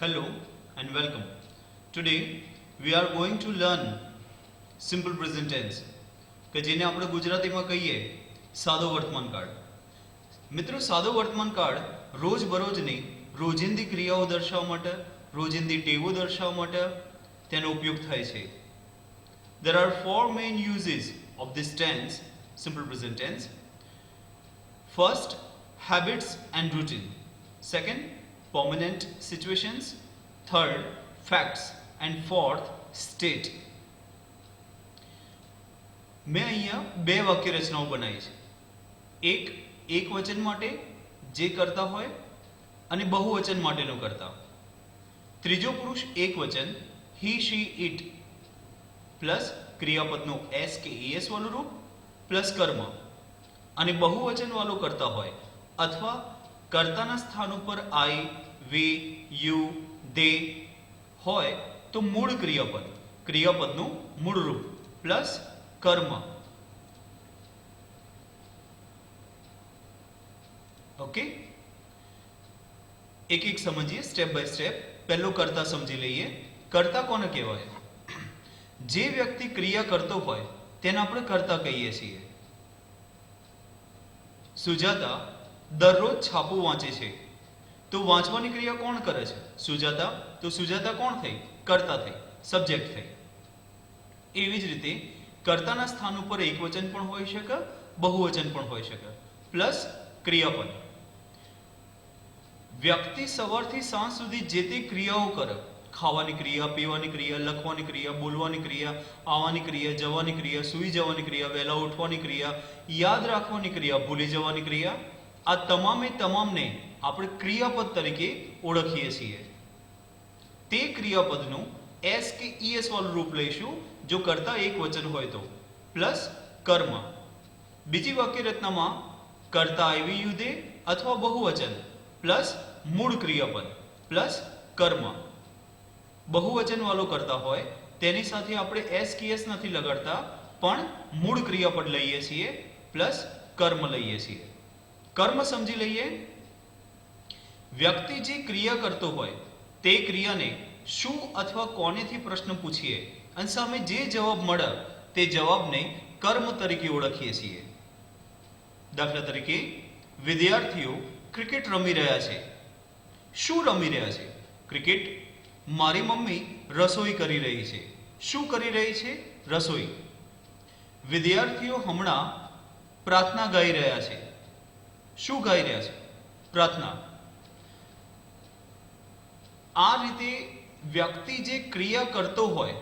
Hello and welcome. Today we are going to learn simple present tense કે જેને આપણે ગુજરાતીમાં કહીએ સાદો વર્તમાન કાળ. મિત્રો, સાદો વર્તમાન કાળ રોજબરોજની રોજિંદી ક્રિયાઓ દર્શાવવા માટે, રોજિંદી ટેવો દર્શાવવા માટે તેનો ઉપયોગ થાય છે. There are four main uses of this tense, simple present tense. First, habits and routine. Second, permanent situations. Third, facts. And fourth, state. મેં અહીંયા બે વાક્ય રચનાઓ બનાવી છે. એક વચન માટે જે કરતા હોય અને બહુવચન માટેનો કરતા. ત્રીજો પુરુષ એક વચન he she it પ્લસ ક્રિયાપદનો s કે es વાળું રૂપ પ્લસ કર્મ, અને બહુવચન વાળો કરતા હોય અથવા કર્તાના સ્થાન ઉપર I, we, you, they હોય તો મૂળ ક્રિયાપદનું મૂળ રૂપ પ્લસ કર્મ. ઓકે, એક સમજીએ સ્ટેપ બાય સ્ટેપ. પહેલો કર્તા સમજી લઈએ. કર્તા કોને કહેવાય? જે વ્યક્તિ ક્રિયા કરતો હોય તેને આપણે કર્તા કહીએ છીએ. સુજાતા દરરોજ છાપું વાંચે છે, તો વાંચવાની ક્રિયા કોણ કરે છે? સુજાતા. તો સુજાતા કોણ થઈ? કર્તા થઈ, સબ્જેક્ટ થઈ. એવી જ રીતે કર્તાના સ્થાન ઉપર એકવચન પણ હોઈ શકે, બહુવચન પણ હોઈ શકે, પ્લસ ક્રિયાપદ. વ્યક્તિ સવારથી સાંજ સુધી જે તે ક્રિયાઓ કરે, ખાવાની ક્રિયા, પીવાની ક્રિયા, લખવાની ક્રિયા, બોલવાની ક્રિયા, આવવાની ક્રિયા, જવાની ક્રિયા, સૂઈ જવાની ક્રિયા, વહેલા ઉઠવાની ક્રિયા, યાદ રાખવાની ક્રિયા, ભૂલી જવાની ક્રિયા, આ તમામને આપણે ક્રિયાપદ તરીકે ઓળખીએ છીએ. તે ક્રિયાપદનું એસ કે ઈએસ વાળું રૂપ લઈશું જો કરતા એક વચન હોય તો, પ્લસ કર્મ. બીજી વાક્ય રચનામાં કર્તા આવી યુધે અથવા બહુવચન પ્લસ મૂળ ક્રિયાપદ પ્લસ કર્મ. બહુવચન વાળો કરતા હોય તેની સાથે આપણે એસ કે એસ નથી લગાડતા, પણ મૂળ ક્રિયાપદ લઈએ છીએ પ્લસ કર્મ લઈએ છીએ. કર્મ સમજી લઈએ. વ્યક્તિ જે ક્રિયા કરતો હોય તે ક્રિયાને શું અથવા કોનેથી પ્રશ્ન પૂછીએ અને સામે જે જવાબ મળે તે જવાબને કર્મ તરીકે ઓળખીએ છીએ. દાખલા તરીકે, વિદ્યાર્થીઓ ક્રિકેટ રમી રહ્યા છે. શું રમી રહ્યા છે? ક્રિકેટ. મારી મમ્મી રસોઈ કરી રહી છે. શું કરી રહી છે? રસોઈ. વિદ્યાર્થીઓ હમણાં પ્રાર્થના ગાઈ રહ્યા છે. શું ગાઈ રહ્યા છે? પ્રાર્થના. આ રીતે વ્યક્તિ જે ક્રિયા કરતો હોય,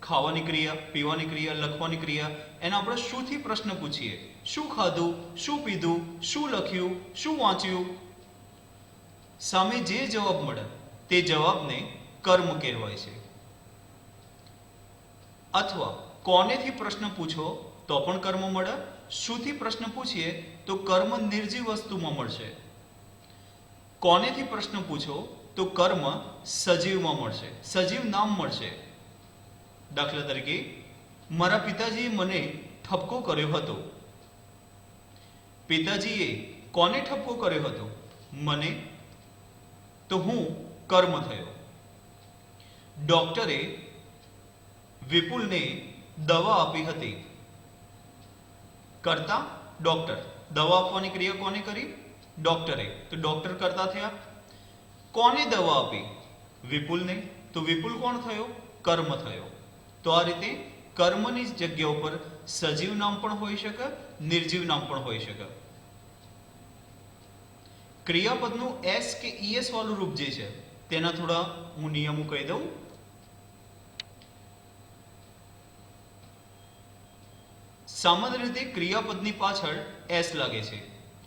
ખાવાની ક્રિયા, પીવાની ક્રિયા, લખવાની ક્રિયા, એના આપણે શુંથી પ્રશ્ન પૂછીએ? શું ખાધું, શું પીધું, શું લખ્યું, શું વાંચ્યું? સામે જે જવાબ મળે તે જવાબને કર્મ કહેવાય છે. અથવા કોનેથી પ્રશ્ન પૂછો તો પણ કર્મ મળે. શુંથી પ્રશ્ન પૂછીએ તો કર્મ નિર્જીવ વસ્તુમાં મળશે. કોનેથી પ્રશ્ન પૂછો તો કર્મ સજીવમાં મળશે, સજીવ નામ મળશે. દાખલા તરીકે, મારા પિતાજીએ મને ઠપકો કર્યો હતો. પિતાજીએ કોને ઠપકો કર્યો હતો? મને. તો હું કર્મ થયો. ડોક્ટરે વિપુલને દવા આપી હતી. કરતા ડોક્ટર. દવા આપવાની ક્રિયા કોને કરી? ડોક્ટરે. તો ડોક્ટર કરતા થયા. કોને દવા આપી? વિપુલને. તો વિપુલ કોણ થયો? કર્મ થયો. તો આ રીતે કર્મની જગ્યા ઉપર સજીવ નામ પણ હોઈ શકે, નિર્જીવ નામ પણ હોઈ શકે. ક્રિયાપદનું એસ કે ઈએસ વાળું રૂપ જે છે તેના થોડા હું નિયમો કહી દઉં. સામાન્ય રીતે ક્રિયાપદની પાછળ એસ લાગે છે,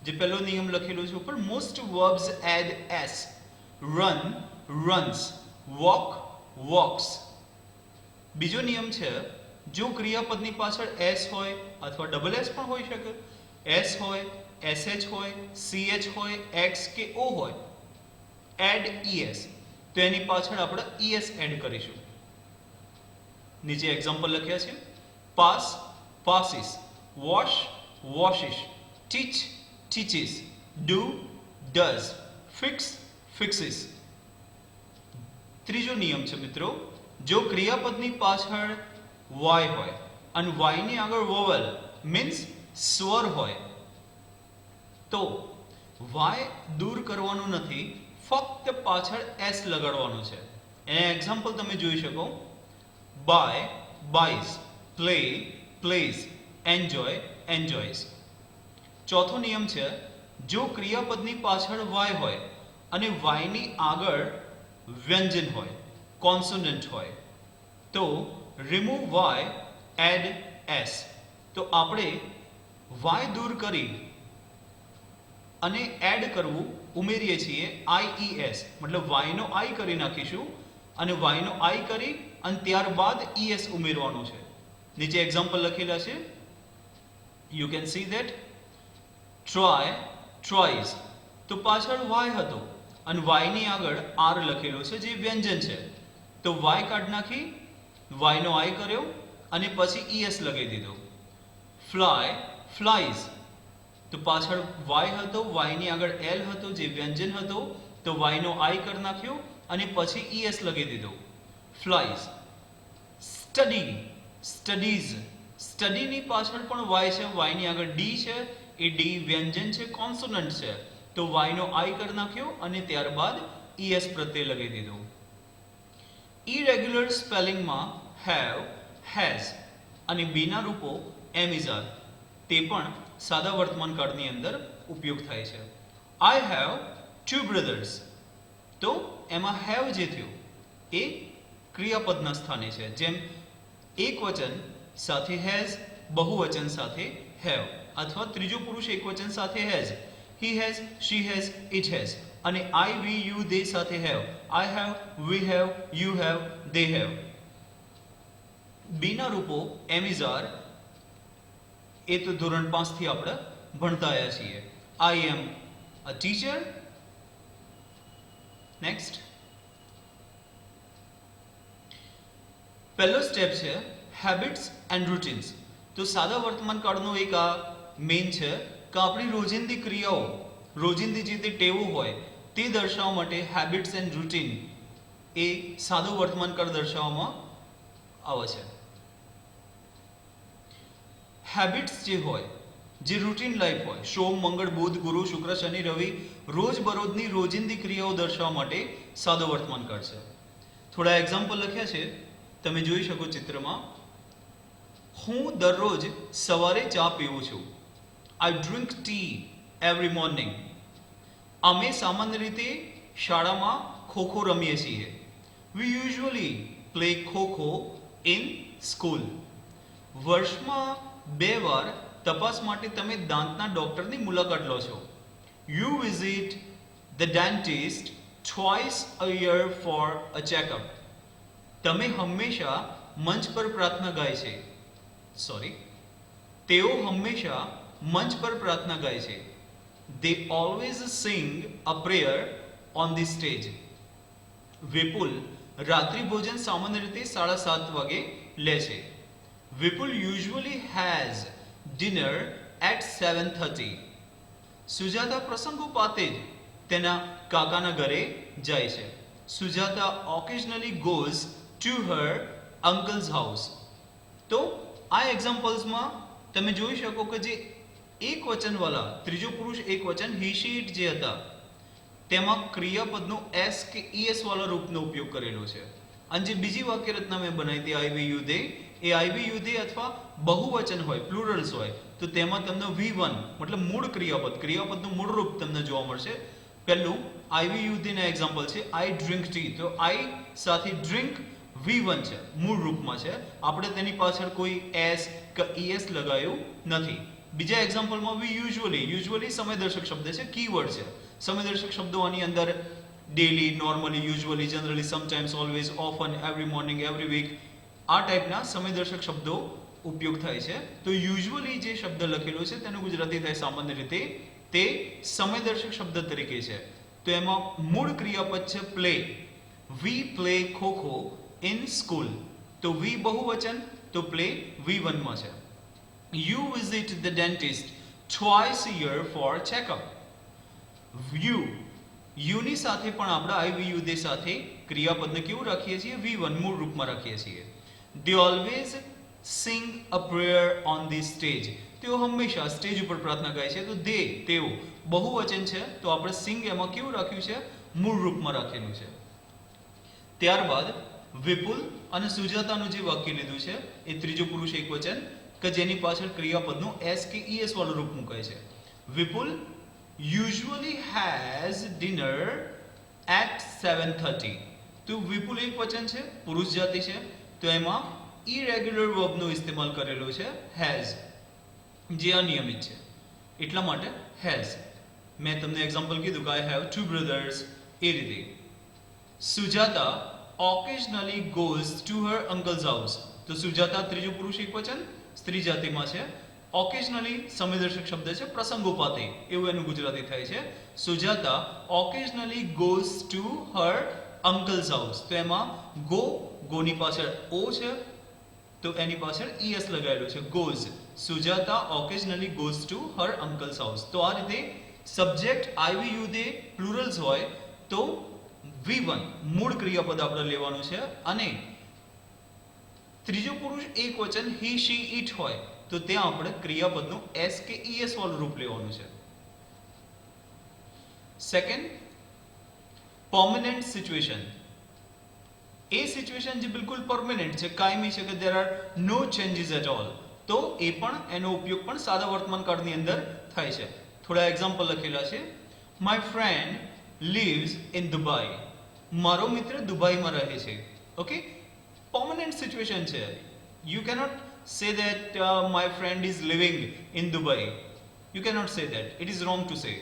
જે પહેલો નિયમ લખેલો છે ઉપર. Most verbs add S. Run, runs. Walk, walks. બીજો નિયમ છે, જો ક્રિયાપદની પાછળ એસ હોય અથવા ડબલ એસ પણ હોઈ શકે, એસ હોય, એસએચ હોય, સીએચ હોય, એક્સ કે ઓ હોય, એડ ઈએસ, તો એની પાછળ આપણે ઈએસ એડ કરીશું. નીચે એક્ઝામ્પલ લખ્યા છે. Pass, passes. Wash, washes. Teach, teaches. Do, does. Fix, fixes. ત્રીજો નિયમ છે મિત્રો, જો ક્રિયાપદની પાછળ વાય હોય અને વાય ની આગળ વોવલ મીન્સ સ્વર હોય તો વાય દૂર કરવાનું નથી, ફક્ત પાછળ એસ લગાડવાનું છે. એને એક્ઝામ્પલ તમે જોઈ શકો, buy buys, play plays, enjoy enjoys. ચોથો નિયમ છે, જો ક્રિયાપદની પાછળ વાય હોય અને વાયની આગળ વ્યંજન હોય, કોન્સોનન્ટ હોય તો રિમૂવ વાય એડ એસ. તો આપણે વાય દૂર કરી અને એડ કરવું ઉમેરીએ છીએ આઈઈએસ, મતલબ વાયનો આઈ કરી નાખીશું અને વાયનો આઈ કરી અને ત્યારબાદ ઈએસ ઉમેરવાનું છે. નીચે એક્ઝામ્પલ લખેલા છે, you can see that. Try tries, તો પાછળ વાય હતો અને વાયની આગળ આર લખેલો છે જે વ્યંજન છે, તો વાય કાઢી નાખી, વાયનો આઈ કર્યો અને પછી ઈએસ લગાવી દીધો. ફ્લાય ફ્લાઇઝ, તો પાછળ વાય હતો, વાયની આગળ એલ હતો જે વ્યંજન હતો, તો વાયનો આઈ કરી નાખ્યો અને પછી ઈએસ લગાવી દીધો. ફ્લાઇઝ. સ્ટડી સ્ટડીઝ, સ્ટડીની પાછળ પણ વાય છે, વાયની આગળ ડી છે, એ ડી વ્યંજન છે, કોન્સોનન્ટ છે, તો વાયનો આઈ કરી નાખ્યો અને ત્યારબાદ ઈએસ પ્રત્યય લગાવી દીધો. ઇરેગ્યુલર સ્પેલિંગમાં હેવ, હેઝ અને બીના રૂપો એમ ઇઝ આર, તે પણ સાદા વર્તમાન કાળની અંદર ઉપયોગ થાય છે. આઈ હેવ 2 brothers, તો એમાં હેવ જે થયું એ ક્રિયાપદના સ્થાને છે, જેમ એકવચન સાથે હેઝ, બહુવચન સાથે હેવ, અથવા ત્રીજો પુરુષ એકવચન સાથે has, he has, she has, it has, અને I, we, you, they સાથે have, I have, we have, you have, they have. બીના રૂપો એમ ઇઝ આર, એ તો ધોરણ 5 થી આપણે ભણતા આવ્યા છીએ. I am a teacher. Next, પહેલો સ્ટેપ છે હેબિટ્સ એન્ડ રૂટીન્સ. તો સાદા વર્તમાન કાળનો એક આ મેઇન છે કે આપણી રોજિંદી ક્રિયાઓ, રોજિંદી જે તે ટેવો હોય તે દર્શાવવા માટે હેબિટ્સ એન્ડ રૂટીન એ સાદો વર્તમાન કાળ દર્શાવવામાં આવે છે. હેબિટ્સ જે હોય, જે રૂટીન લાઈફ હોય, સોમ મંગળ બુધ ગુરુ શુક્ર શનિ રવિ, રોજબરોજની રોજિંદી ક્રિયાઓ દર્શાવવા માટે સાદો વર્તમાન કાળ છે. થોડા એક્ઝામ્પલ લખ્યા છે, તમે જોઈ શકો ચિત્રમાં. હું દરરોજ સવારે ચા પીવું છું. I drink tea every morning. અમે સામાન્ય રીતે શાળામાં ખોખો રમીએ છીએ. We usually play kho kho in school. વર્ષમાં 2 વાર તપાસ માટે તમે દાંતના ડોક્ટરની મુલાકાત લો છો. You visit the dentist twice a year for a checkup. તમે હંમેશા મંચ પર પ્રાર્થના ગાય છે. તેઓ હંમેશા મંચ પર પ્રાર્થના ગાય છે. They always sing a prayer on the stage. વિપુલ રાત્રિ ભોજન સામાન્ય રીતે 7:30 વાગે લે છે. વિપુલ usually has dinner at 7:30. Sujata પ્રસંગોપાતે જ તેના કાકાના ઘરે જાય છે. Sujata occasionally goes to her uncle's house. તો આ એક્ઝામ્પલ્સમાં તમે જોઈ શકો કે જે એક વચનવાળા ત્રીજો પુરુષ એક વચન he she it જે હતા તેમાં ક્રિયાપદનો એસ કે ઈએસ વાળા રૂપનો ઉપયોગ કરેલો છે. અને જે બીજી વાક્ય રચના મેં બનાવી હતી આઈ we you they, A I we you દે અથવા બહુવચન હોય, પ્લુરલ્સ હોય તો તેમાં તમને V1 મતલબ મૂળ ક્રિયાપદનું મૂળ રૂપ તમને જોવા મળશે. પહેલું આઈ વી યુ દે ના એક્ઝામ્પલ છે આઈ ડ્રિંક ટી, તો આઈ સાથે ડ્રિંક V1 છે, મૂળ રૂપમાં છે. આપણે તેની પાછળ કોઈ એસ કે ઈએસ લગાવ્યું નથી. બીજા એક્ઝામ્પલમાં વી યુઝ્યુઅલી સમયદર્શક શબ્દ છે, કીવર્ડ છે. સમયદર્શક શબ્દો આની અંદર daily, normally, usually, generally, sometimes, always, often, every morning, every week, આ ટાઈપના સમયદર્શક શબ્દો ઉપયોગ થાય છે. તો યુઝ્યુઅલી જે શબ્દ લખેલો છે તેનું ગુજરાતી થાય સામાન્ય રીતે તે સમયદર્શક શબ્દ તરીકે છે. તો એમાં મૂળ ક્રિયાપદ છે play. We play kho kho in school, તો વી બહુવચન, તો પ્લે V1 માં છે. You visit the dentist twice a year for checkup. યુની સાથે પણ આપણે આઈ વી યુ દે સાથે ક્રિયાપદને કેવું રાખીએ છીએ? V1 મૂળ રૂપમાં રાખીએ છીએ. They always sing a prayer on the stage. તેઓ હંમેશા સ્ટેજ ઉપર પ્રાર્થના ગાય છે. તો they તેઓ બહુવચન છે તો આપણે સિંગ એમાં કેવું રાખ્યું છે? મૂળ રૂપમાં રાખેલું છે. ત્યારબાદ વિપુલ અને સુજાતાનું જે વાક્ય લીધું છે એ ત્રીજો પુરુષ એકવચન કે જેની પાછળ ક્રિયાપદનું એસ કે ઈએસ વાળું રૂપ મુકાય છે. વિપુલ usually has dinner at 7:30. તો વિપુલ એકવચન છે, પુરુષ જાતિ છે, તો એમાં ઇરેગ્યુલર વર્બનો ઇસ્તેમાલ કરેલો છે has, જે અનિયમિત છે એટલા માટે has. મેં તમને એક્ઝામ્પલ કીધું કે I have two brothers, એ રીતે. Sujata occasionally goes to her uncle's house. તો સુજાતા ત્રીજો પુરુષ એકવચન સ્ત્રી જાતિમાં છે. occasionally સમયદર્શક શબ્દ છે, પ્રસંગોપાતે એવું એનું ગુજરાતી થાય છે. Sujata occasionally goes to her uncle's house. તો એમાં ગોની પાછળ ઓ છે તો એની પાછળ ઈએસ લગાવેલું છે, goes. Sujata occasionally goes to her uncle's house. તો આ રીતે સબ્જેક્ટ આઈ વી યુ દે પ્લુરલ્સ હોય તો V1 મૂળ ક્રિયાપદ આપણે લેવાનું છે અને ત્રીજો પુરુષ એકવચન he she it હોય તો ત્યાં આપણે ક્રિયાપદનું એસ કે ઈએસ વાળું રૂપ લેવાનું છે. Second, permanent situation. એ સિચ્યુએશન જે બિલકુલ પરમનન્ટ છે, કાયમી છે, કે there are no changes at all, તો એ પણ એનો ઉપયોગ પણ સાદા વર્તમાન કાળની અંદર થાય છે. થોડા એક્ઝામ્પલ લખેલા છે. My friend lives in Dubai. મારો મિત્ર દુબઈમાં રહે છે. ઓકે, પરમનન્ટ સિચ્યુએશન છે. You cannot say that my friend is living in Dubai. You cannot say that. It is wrong to say.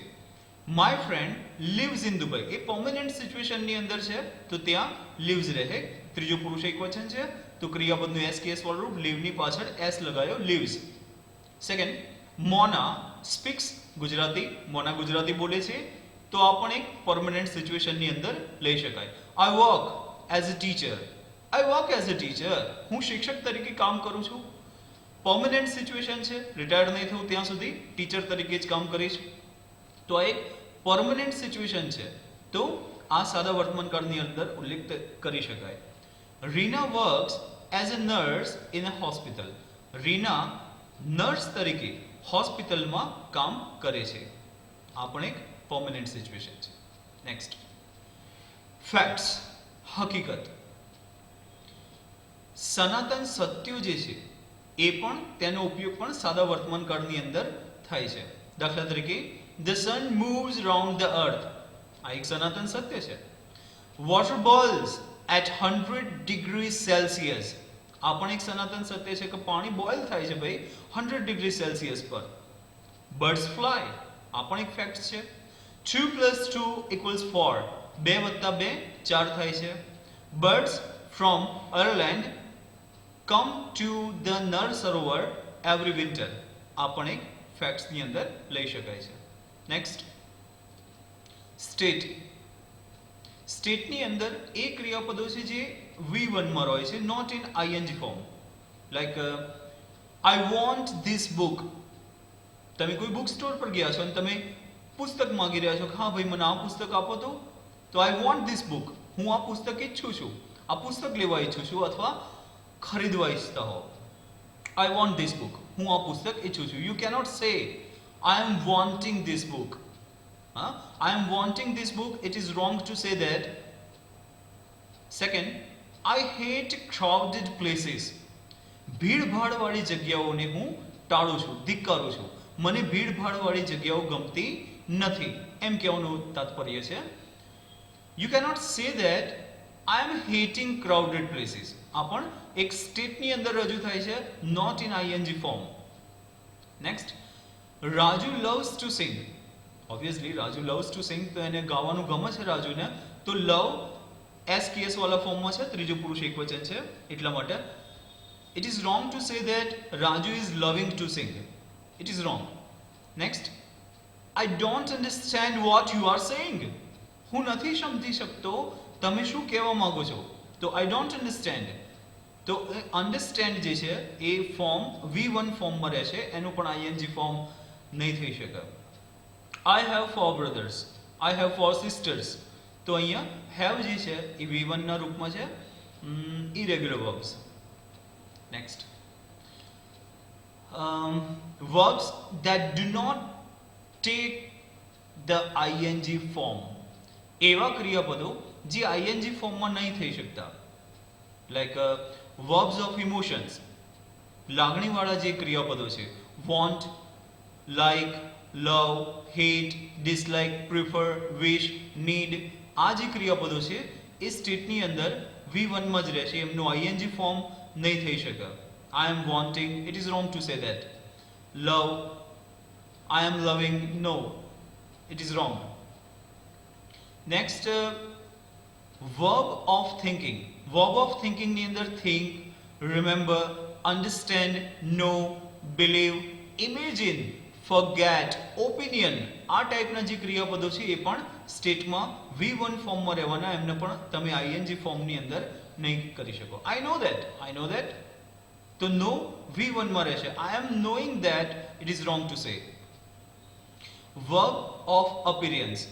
My friend lives in Dubai. A permanent situation ની અંદર છે તો ત્યાં lives રહે. ત્રીજો પુરુષ એકવચન છે તો ક્રિયાપદનું એસ કે એસ વાળું રૂપ live ની પાછળ એસ લગાયો, lives. સેકન્ડ, મોના સ્પીક્સ ગુજરાતી. મોના ગુજરાતી બોલે છે તો આ પણ એક પરમનન્ટ સિચ્યુએશન ની અંદર લઈ શકાય. I work as a teacher. I work as a teacher. હું શિક્ષક તરીકે કામ કરું છું. પરમનન્ટ સિચ્યુએશન છે, રિટાયર્ડ નહીં થવું ત્યાં સુધી ટીચર તરીકે જ કામ કરીશ. તો આ એક પરમનન્ટ સિચ્યુએશન છે તો આ સાદા વર્તમાન કાળની અંદર ઉલ્લેખ કરી શકાય. Reena works as a nurse in a hospital. Reena nurse તરીકે હોસ્પિટલમાં કામ કરે છે. આ પણ એક પરમનન્ટ સિચ્યુએશન છે. નેક્સ્ટ, ફેક્ટ્સ, હકીકત. સનાતન સત્યો જે છે એ પણ તેનો ઉપયોગ પણ સાદા વર્તમાન કાળની અંદર થાય છે. દાખલા તરીકે the sun moves round the earth. આ એક સનાતન સત્ય છે. water boils at 100 degrees Celsius. આ પણ એક સનાતન સત્ય છે કે પાણી બોઇલ થાય છે ભાઈ 100 ડિગ્રી સેલ્સિયસ પર. birds fly. આ પણ એક ફેક્ટ છે. 2 + 2 = 4. 2 + 2 4 થાય છે. birds from Ireland come to the Nar Sarovar every winter. આ પણ એક ફેક્ટ્સ ની અંદર લઈ શકાય છે. Next, state. સ્ટેટની અંદર એ ક્રિયાપદો છે જે V1 માં હોય છે, not in ING form. Like I want this book. તમે કોઈ બુક સ્ટોર પર ગયા છો અને તમે પુસ્તક માંગી રહ્યા છો કે હા ભાઈ મને આ પુસ્તક આપો તો I want this book. હું આ પુસ્તક ઈચ્છું છું, આ પુસ્તક લેવા ઈચ્છું છું અથવા ખરીદવા ઈચ્છતા હો. I want this book. હું આ પુસ્તક ઈચ્છું છું. You cannot say I am wanting this book. I am wanting this book. It is wrong to say that. Second, I hate crowded places. ભીડભાડવાળી જગ્યાઓને હું ટાળું છું, ધિક્કારું છું. મને ભીડભાડવાળી જગ્યાઓ ગમતી નથી એમ કહેવાનું તાત્પર્ય છે. You cannot say that I am hating crowded places. આ પણ એક સ્ટેટની અંદર રજૂ થાય છે, not in ING form. Next, Raju loves to sing. Obviously Raju loves to sing તો એને ગાવાનું ગમે છે રાજુને, તો લવ SKS વાળા ફોર્મમાં છે, ત્રીજો પુરુષ એકવચન છે એટલા માટે. It is wrong to say that Raju is loving to sing. It is wrong. Next, I don't understand what you are saying. હું નથી સમજી શકતો તમે શું કહેવા માંગો છો. તો I don't understand. તો અન્ડરસ્ટેન્ડ જે છે એ ફોર્મ V1 ફોર્મમાં રહેશે, એનું પણ ING ફોર્મ નહીં થઈ શકે. I have 4 brothers. I have 4 sisters. તો અહીંયા હેવ જે છે એ V1 ના રૂપમાં છે, irregular verbs. Next, verbs that do not take the ing form. એવા ક્રિયાપદો જે ing ફોર્મમાં નહીં થઈ શકતા, લાઈક verbs of emotions, લાગણીવાળા જે ક્રિયાપદો છે, want, like, love, hate, dislike, prefer, wish, need, આ જે ક્રિયાપદો છે એ સ્ટેટની અંદર V1 માં જ રહેશે, એમનું ing ફોર્મ નહીં થઈ શકે. I am wanting, it is wrong to say that. Love, I am loving, no, it is wrong. Next, verb of thinking. Verb of thinking ની અંદર think, remember, understand, know, believe, imagine, forget, opinion, આ ટાઈપના જે ક્રિયાપદો છે એ પણ સ્ટેટમાં V1 ફોર્મમાં રહેવાના, એમને પણ તમે ing ફોર્મની અંદર નહીં કરી શકો. I know that. તો નો V1 માં રહેશે. I am knowing that, it is wrong to say. Verb of appearance.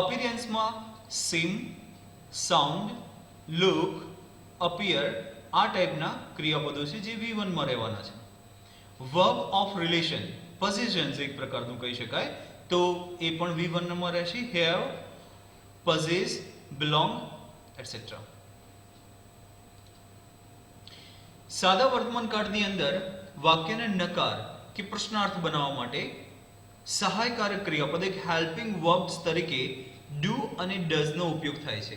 Appearance માં seem, sound, look, appear, આ ટાઈપના ક્રિયાપદો છે જે V1 માં રહેવાના છે. Verb of relation, possessions એક પ્રકારનું કહી શકાય, તો એ પણ V1 માં રહેશે. have, possess, belong, etc. સાદા વર્તમાનકાળની અંદર વાક્યને નકાર કે પ્રશ્નાર્થ બનાવવા માટે સહાયકારક ક્રિયાપદ એક હેલ્પિંગ વર્બ્સ તરીકે ડુ અને ડઝ નો ઉપયોગ થાય છે.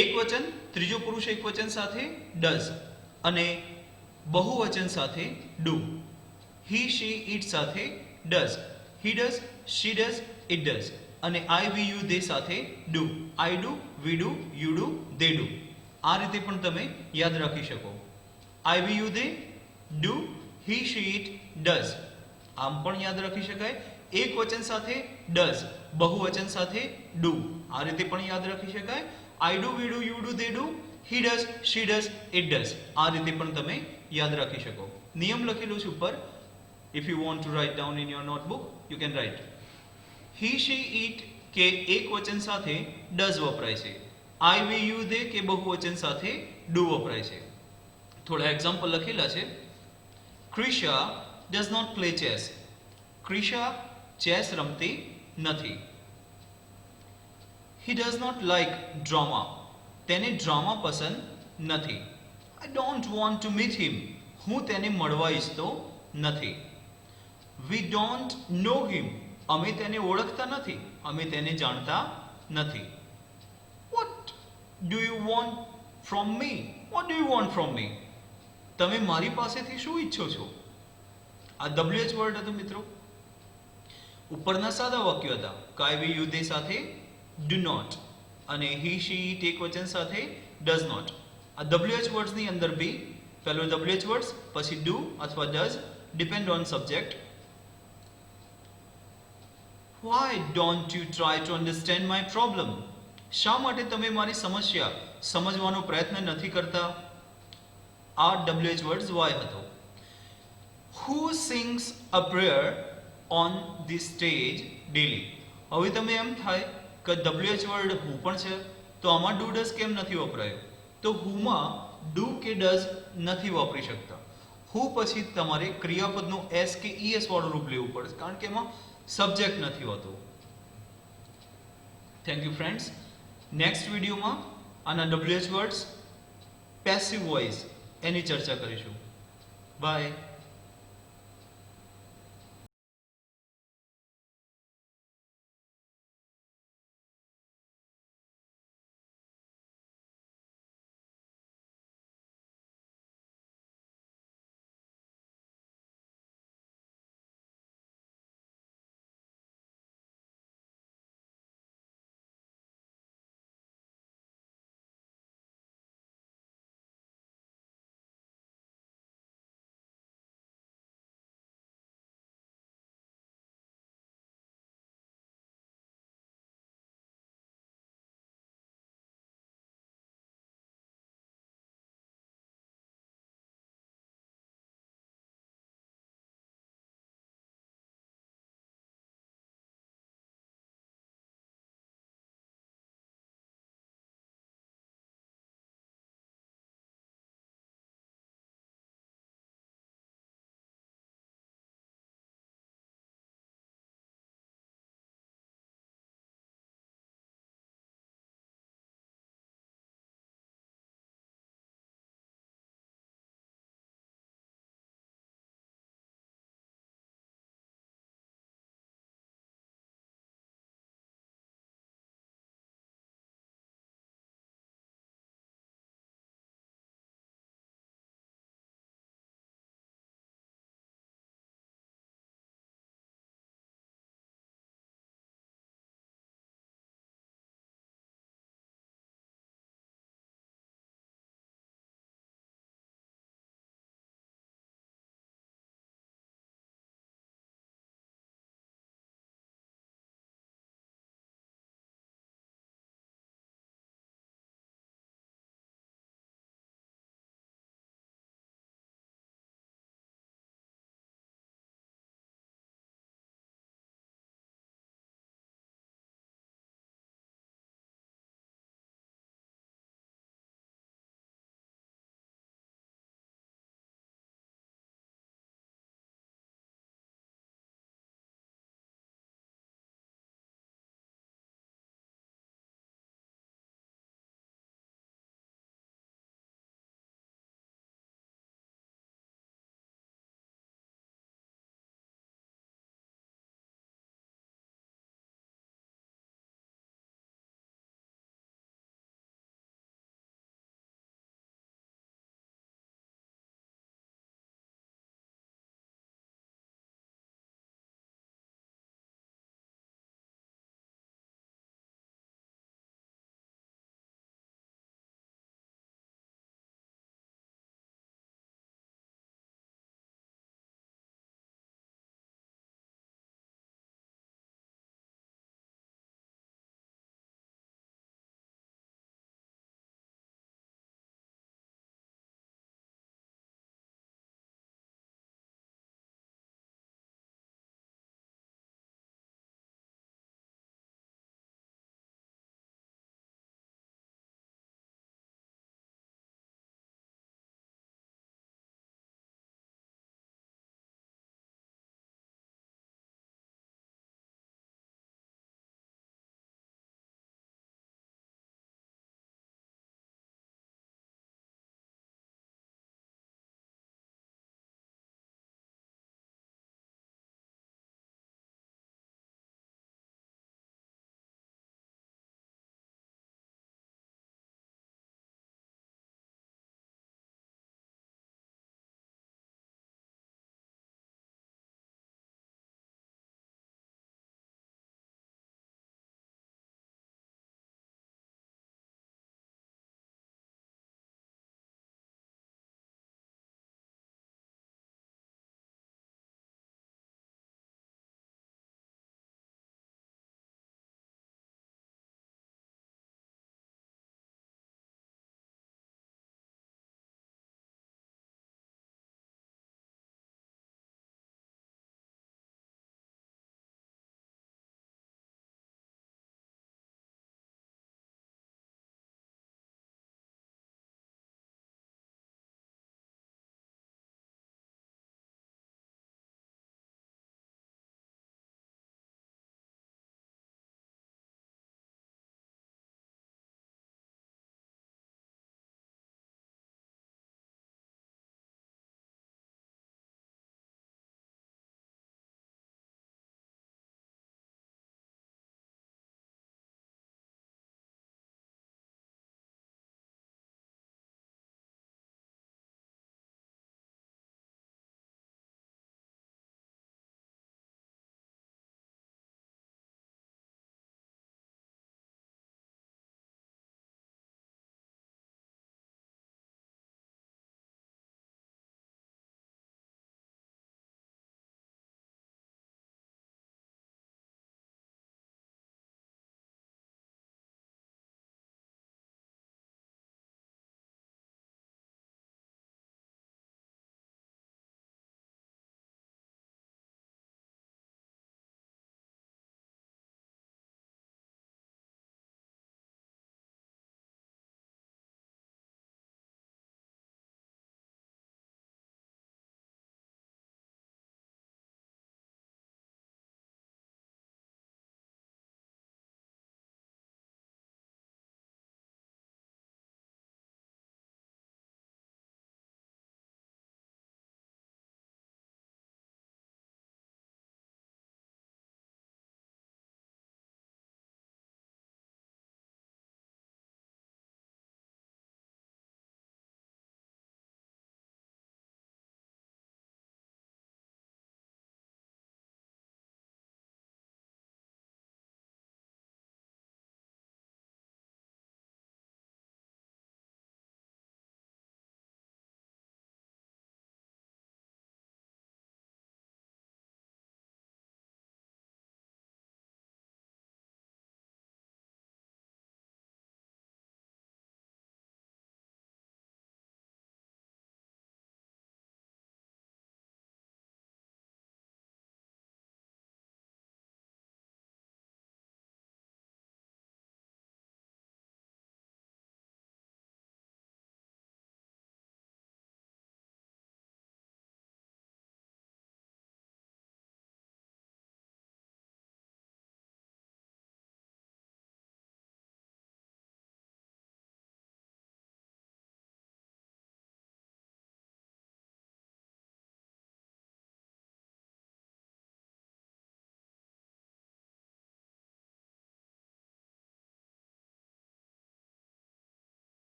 એકવચન ત્રીજો પુરુષ એકવચન સાથે ડઝ અને બહુવચન સાથે ડુ. હી શી ઇટ સાથે does, he does, she does, it does અને આઈ વી યુ દે સાથે do. I do, we do, you do, they do. આ રીતે પણ તમે યાદ રાખી શકો. I we you they do, he she it does, આમ પણ યાદ રાખી શકાય. એક વચન સાથે ડઝ, બહુવચન સાથે ડુ, આ રીતે પણ યાદ રાખી શકાય. I do, we do, you do, they do, he does, she does, it does, આ રીતે પણ તમે યાદ રાખી શકો. નિયમ લખેલું છે ઉપર. If you want to write down in your notebook you can write. He she it કે એક વચન સાથે ડઝ વપરાય છે. આઈ વી યુ દે કે બહુવચન સાથે ડુ વપરાય છે. થોડા એક્ઝામ્પલ લખેલા છે. Krisha does not play chess. Krisha chess રમતી નથી. He does not like drama. તેને ડ્રામા પસંદ નથી. I don't want to meet him. હું તેને મળવા ઈચ્છતો નથી. We don't know him. અમે તેને ઓળખતા નથી, અમે તેને જાણતા નથી. What do you want from me? What do you want from me? તમે મારી પાસેથી શું ઈચ્છો છો? આ WH વર્ડ હતું મિત્રો. ઉપરના સાદા વાક્યો હતા. કાઈ વી યુ દે સાથે do not અને he she it એકવચન સાથે does not. આ WH વર્ડ્સ ની અંદર બી પહેલો WH વર્ડ્સ પછી do અથવા does depend on subject. Why don't you try to understand my problem? શા માટે તમે મારી સમસ્યા સમજવાનો પ્રયત્ન નથી કરતા? આ WH વર્ડ્સ why હતો. Who sings a prayer on the stage daily? હવે તમે એમ થાય કે WH વર્ડ who પણ છે તો આમાં do does કેમ નથી વપરાયો? તો who માં do કે does નથી વાપરી શકતા. who પછી તમારે ક્રિયાપદનું s કે es વાળું રૂપ લેવું પડશે કારણ કે એમાં સબ્જેક્ટ નથી હોતો. Thank you friends. નેક્સ્ટ વિડીયોમાં આના WH વર્ડ્સ પેસિવ વોઇસ એની ચર્ચા કરીશું. બાય.